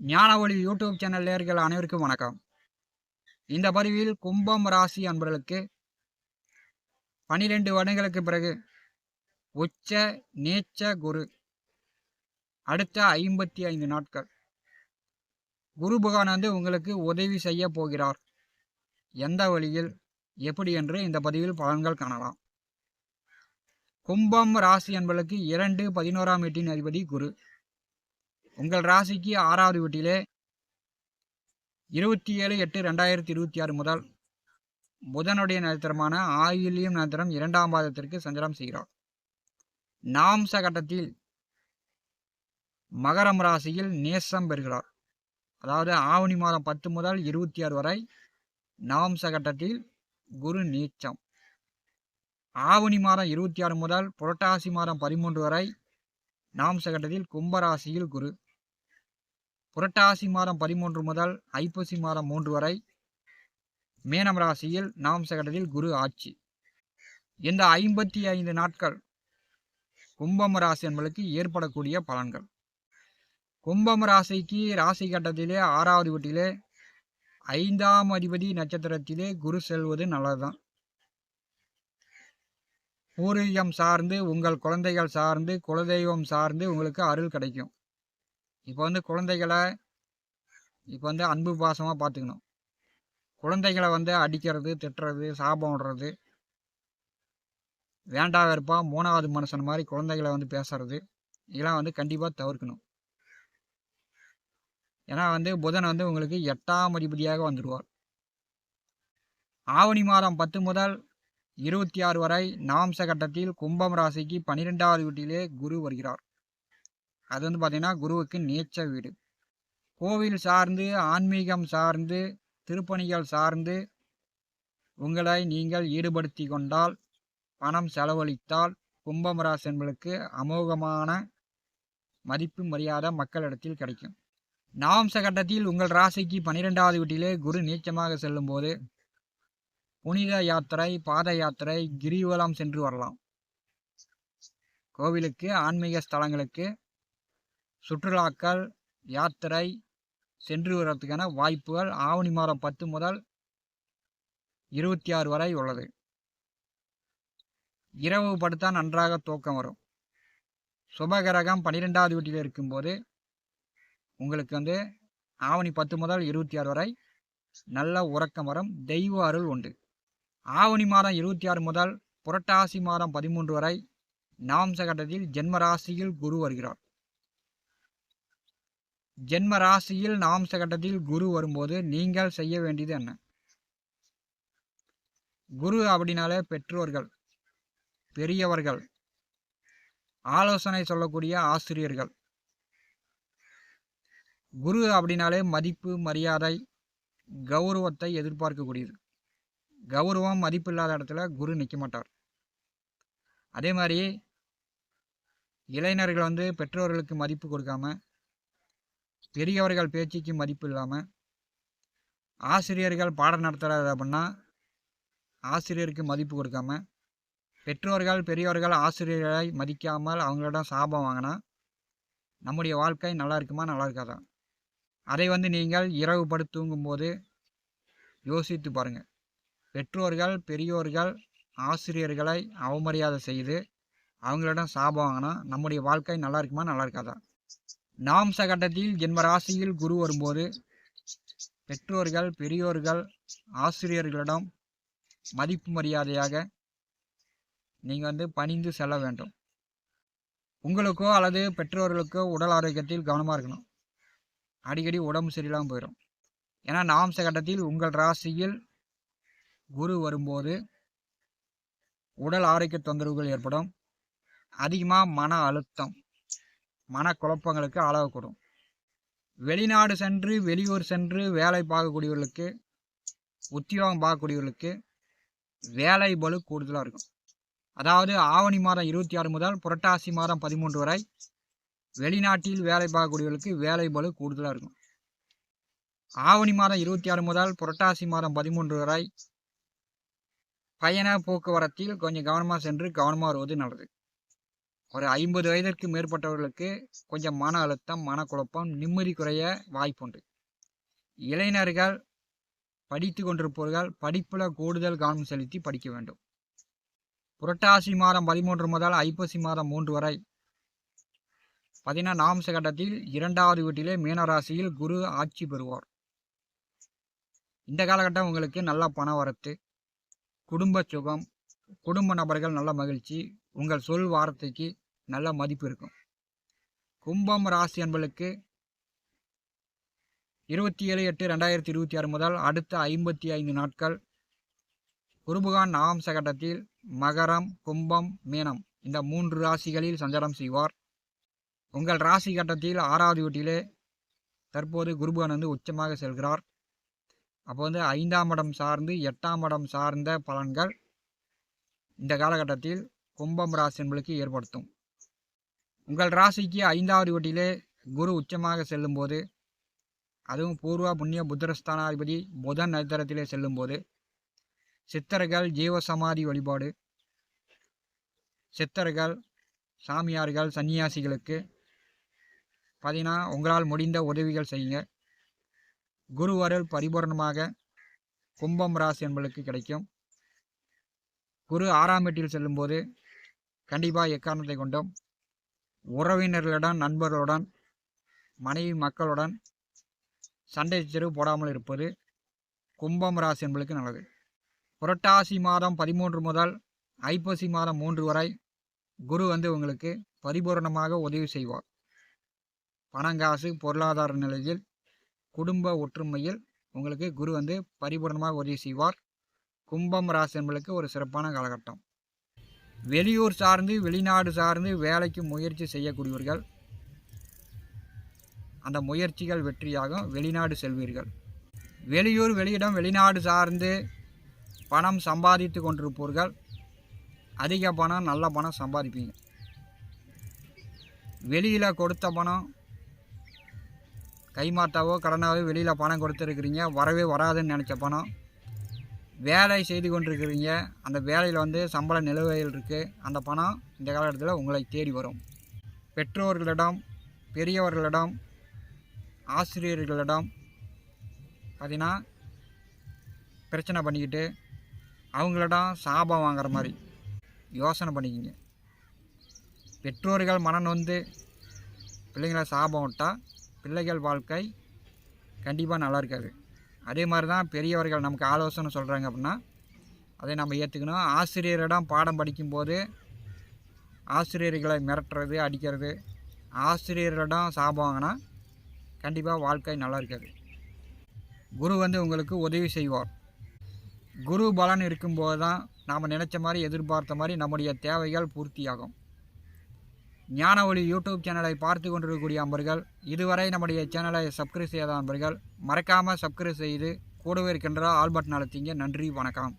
ஞானவழி YouTube channel நேயர்கள் அனைவருக்கும் வணக்கம். இந்த பதிவில் கும்பம் ராசி அன்பர்களுக்கு 12 வருடங்களுக்கு பிறகு உச்ச நீச்ச குரு அடுத்த 55 நாட்கள் குரு பகவான் உங்களுக்கு உதவி செய்ய போகிறார். எந்த வழியில் எப்படி என்று இந்த பதிவில் பலன்கள் காணலாம். கும்பம் ராசி அன்பர்களுக்கு 2-11ஆம் வீட்டின் அதிபதி குரு உங்கள் ராசிக்கு 6வது வீட்டிலே 27/8/2026 முதல் புதனுடைய நட்சத்திரமான ஆயில்யம் நட்சத்திரம் 2ஆம் பாதத்திற்கு சஞ்சாரம் செய்கிறார். நாம்ச கட்டத்தில் மகரம் ராசியில் நேசம் பெறுகிறார். அதாவது ஆவணி மாதம் 10 முதல் 26 வரை நாம்ச கட்டத்தில் குரு நீச்சம். ஆவணி மாதம் 26 முதல் புரட்டாசி மாதம் 13 வரை நாம்ச கட்டத்தில் கும்பராசியில் குரு. புரட்டாசி மாதம் 13 முதல் ஐப்பசி மாதம் 3 வரை மீனம் ராசியில் நாம்ச கட்டத்தில் குரு ஆட்சி. இந்த 55 நாட்கள் கும்பம் ராசி என்பதற்கு ஏற்படக்கூடிய பலன்கள். கும்பம் ராசிக்கு ராசி கட்டத்திலே 6வது வீட்டிலே 5ஆம் அதிபதி நட்சத்திரத்திலே குரு செல்வது நல்லதுதான். பூர்வீகம் சார்ந்து, உங்கள் குழந்தைகள் சார்ந்து, குலதெய்வம் சார்ந்து உங்களுக்கு அருள் கிடைக்கும். இப்போ குழந்தைகளை அன்பு பாசமாக பார்த்துக்கணும். குழந்தைகளை அடிக்கிறது, திட்டுறது, சாபம் விடுறது, வேண்டா வெறுப்பா 3வது மனுஷன் மாதிரி குழந்தைகளை பேசுறது, இதெல்லாம் கண்டிப்பாக தவிர்க்கணும். ஏன்னா புதன் உங்களுக்கு 8ஆம் அதிபதியாக வந்துடுவார். ஆவணி மாதம் 10 முதல் 26 வரை நாம்ச கட்டத்தில் கும்பம் ராசிக்கு 12வது வீட்டிலே குரு வருகிறார். அது பார்த்தீங்கன்னா குருவுக்கு நீச்ச வீடு. கோவில் சார்ந்து, ஆன்மீகம் சார்ந்து, திருப்பணிகள் சார்ந்து உங்களை நீங்கள் ஈடுபடுத்தி கொண்டால், பணம் செலவழித்தால் கும்பம் ராசி என்பதற்கு அமோகமான மதிப்பு மரியாதை மக்களிடத்தில் கிடைக்கும். நாம்ச கட்டத்தில் உங்கள் ராசிக்கு 12வது வீட்டிலே குரு நீச்சமாக செல்லும் போது புனித யாத்திரை, பாத யாத்திரை, கிரிவலம் சென்று வரலாம். கோவிலுக்கு, ஆன்மீக ஸ்தலங்களுக்கு சுற்றுலாக்கள், யாத்திரை சென்று வருவதற்கான வாய்ப்புகள் ஆவணி மாதம் 10 முதல் 26 வரை உள்ளது. இரவு படுத்தா நன்றாக தூக்கம் வரும். சுபகிரகம் 12வது வீட்டில் இருக்கும்போது உங்களுக்கு ஆவணி 10 முதல் 26 வரை நல்ல உறக்கம் வரும். தெய்வ அருள் உண்டு. ஆவணி மாதம் 26 முதல் புரட்டாசி மாதம் 13 வரை நாம்ச கட்டத்தில் ஜென்ம ராசியில் குரு வருகிறார். ஜென்ம ராசியில் நாம்ச கட்டத்தில் குரு வரும்போது நீங்கள் செய்ய வேண்டியது என்ன? குரு அப்படின்னாலே பெற்றோர்கள், பெரியவர்கள், ஆலோசனை சொல்லக்கூடிய ஆசிரியர்கள். குரு அப்படின்னாலே மதிப்பு, மரியாதை, கௌரவத்தை எதிர்பார்க்கக்கூடியது. கௌரவம், மதிப்பு இல்லாத இடத்துல குரு நிற்க மாட்டார். அதே மாதிரி இளைஞர்கள் பெற்றோர்களுக்கு மதிப்பு கொடுக்காம, பெரியவர்கள் பேச்சுக்கு மதிப்பு இல்லாமல், ஆசிரியர்கள் பாடம் நடத்துகிறார் அப்படின்னா ஆசிரியருக்கு மதிப்பு கொடுக்காம, பெற்றோர்கள், பெரியவர்கள் ஆசிரியர்களை மதிக்காமல் அவங்களிடம் சாபம் வாங்கினா நம்முடைய வாழ்க்கை நல்லா இருக்குமா, நல்லா இருக்காதா? அதை நீங்கள் இரவு படுத்து தூங்கும்போது யோசித்து பாருங்கள். பெற்றோர்கள், பெரியோர்கள், ஆசிரியர்களை அவமரியாதை செய்து அவங்களிடம் சாபம் வாங்கினா நம்முடைய வாழ்க்கை நல்லா இருக்குமா, நல்லா இருக்காதா? நாம்ச கட்டத்தில் ஜென்ம ராசியில் குரு வரும்போது பெற்றோர்கள், பெரியோர்கள், ஆசிரியர்களிடம் மதிப்பு மரியாதையாக நீங்கள் பணிந்து செல்ல வேண்டும். உங்களுக்கோ அல்லது பெற்றோர்களுக்கோ உடல் ஆரோக்கியத்தில் கவனமாக இருக்கணும். அடிக்கடி உடம்பு சரியில்லாமல் போயிடும். ஏன்னா நாம்ச கட்டத்தில் உங்கள் ராசியில் குரு வரும்போது உடல் ஆரோக்கிய தொந்தரவுகள் ஏற்படும். அதிகமாக மன அழுத்தம், மனக்குழப்பங்களுக்கு ஆளாகக்கூடும். வெளிநாடு சென்று, வெளியூர் சென்று வேலை பார்க்கக்கூடியவர்களுக்கு, உத்தியோகம் பார்க்கக்கூடியவர்களுக்கு வேலை பளு கூடுதலாக இருக்கும். அதாவது ஆவணி மாதம் 26 முதல் புரட்டாசி மாதம் 13 வரை வெளிநாட்டில் வேலை பார்க்கக்கூடியவர்களுக்கு வேலை பளு கூடுதலாக இருக்கும். ஆவணி மாதம் 26 முதல் புரட்டாசி மாதம் 13 வரை பயண போக்குவரத்தில் கொஞ்சம் கவனமாக சென்று கவனமாக வருவது நல்லது. ஒரு 50 வயதிற்கு மேற்பட்டவர்களுக்கு கொஞ்சம் மன அழுத்தம், மனக்குழப்பம், நிம்மதி குறைய வாய்ப்புண்டு. இளைஞர்கள் படித்து கொண்டிருப்பவர்கள் படிப்பில் கூடுதல் கவனம் செலுத்தி படிக்க வேண்டும். புரட்டாசி மாதம் 13 முதல் ஐப்பசி மாதம் 3 வரை நாம்ச கட்டத்தில் 2வது வீட்டிலே மீனராசியில் குரு ஆட்சி பெறுவார். இந்த காலகட்டம் உங்களுக்கு நல்ல பண வரத்து, குடும்ப சுகம், குடும்ப நபர்கள் நல்ல மகிழ்ச்சி, உங்கள் சொல் வார்த்தைக்கு நல்ல மதிப்பு இருக்கும். கும்பம் ராசி என்பளுக்கு 27/8/2026 முதல் அடுத்த 55 நாட்கள் குருபகான் நவாம்ச கட்டத்தில் மகரம், கும்பம், மீனம் இந்த 3 ராசிகளில் சஞ்சாரம் செய்வார். உங்கள் ராசி கட்டத்தில் 6வது வீட்டிலே தற்போது குருபகான் உச்சமாக செல்கிறார். அப்போ 5ஆம் இடம் சார்ந்து 8ஆம் இடம் சார்ந்த பலன்கள் இந்த காலகட்டத்தில் கும்பம் ராசி என்பளுக்கு ஏற்படுத்தும். உங்கள் ராசிக்கு 5வது வீட்டிலே குரு உச்சமாக செல்லும்போது, அதுவும் பூர்வ புண்ணிய புத்திரஸ்தானாதிபதி புதன் நட்சத்திரத்திலே செல்லும்போது சித்தர்கள் ஜீவசமாதி வழிபாடு, சித்தர்கள், சாமியார்கள், சன்னியாசிகளுக்கு உங்களால் முடிந்த உதவிகள் செய்யுங்க. குருவருள் பரிபூர்ணமாக கும்பம் ராசி என்பளுக்கு கிடைக்கும். குரு 6ஆம் வீட்டில் செல்லும்போது கண்டிப்பாக எக்காரணத்தை கொண்டும் உறவினர்களுடன், நண்பர்களுடன், மனைவி மக்களுடன் சண்டை சச்சரவு போடாமல் இருப்பது கும்பம் ராசி என்பளுக்கு நல்லது. புரட்டாசி மாதம் 13 முதல் ஐப்பசி மாதம் 3 வரை குரு உங்களுக்கு பரிபூர்ணமாக உதவி செய்வார். பணங்காசு, பொருளாதார நிலையில், குடும்ப ஒற்றுமையில் உங்களுக்கு குரு பரிபூர்ணமாக உதவி செய்வார். கும்பம் ராசி என்பளுக்கு ஒரு சிறப்பான காலகட்டம். வெளியூர் சார்ந்து, வெளிநாடு சார்ந்து வேலைக்கு முயற்சி செய்யக்கூடியவர்கள், அந்த முயற்சிகள் வெற்றியாகும், வெளிநாடு செல்வீர்கள். வெளியூர், வெளியிடம், வெளிநாடு சார்ந்து பணம் சம்பாதித்து கொண்டிருப்பவர்கள் அதிக பணம், நல்ல பணம் சம்பாதிப்பீங்க. வெளியில் கொடுத்த பணம் கைமாத்தாவோ கடனாவோ வெளியில் பணம் கொடுத்துருக்குறீங்க, வரவே வராதுன்னு நினச்ச பணம், வேலை செய்து கொண்டிருக்கிறீங்க, அந்த வேலையில் சம்பள நிலுவையில் இருக்குது, அந்த பணம் இந்த காலகட்டத்தில் உங்களை தேடி வரும். பெற்றோர்களிடம், பெரியவர்களிடம், ஆசிரியர்களிடம் பிரச்சனை பண்ணிக்கிட்டு அவங்களிடம் சாபம் வாங்குற மாதிரி யோசனை பண்ணிக்கிங்க. பெற்றோர்கள் மனம் நொந்து பிள்ளைங்களை சாபம் விட்டால் பிள்ளைகள் வாழ்க்கை கண்டிப்பாக நல்லா இருக்காது. அதே மாதிரி தான் பெரியவர்கள் நமக்கு ஆலோசனை சொல்கிறாங்க அப்படின்னா அதை நம்ம ஏற்றுக்கணும். ஆசிரியரிடம் பாடம் படிக்கும்போது ஆசிரியர்களை மிரட்டுறது, அடிக்கிறது, ஆசிரியர்களிடம் சாபம் வாங்கினா கண்டிப்பாக வாழ்க்கை நல்லா இருக்காது. குரு உங்களுக்கு உதவி செய்வார். குரு பலன் இருக்கும்போது தான் நாம் நினச்ச மாதிரி, எதிர்பார்த்த மாதிரி நம்முடைய தேவைகள் பூர்த்தியாகும். ஞான ஒளி யூடியூப் சேனலை பார்த்து கொண்டிருக்கக்கூடிய அன்பர்கள், இதுவரை நம்முடைய சேனலை சப்ஸ்கிரைப் செய்யாத அன்பர்கள் மறக்காமல் சப்ஸ்கிரைப் செய்து கூடவே இருக்கின்ற ஆல் பட்டன் அழுத்திங்க. நன்றி, வணக்கம்.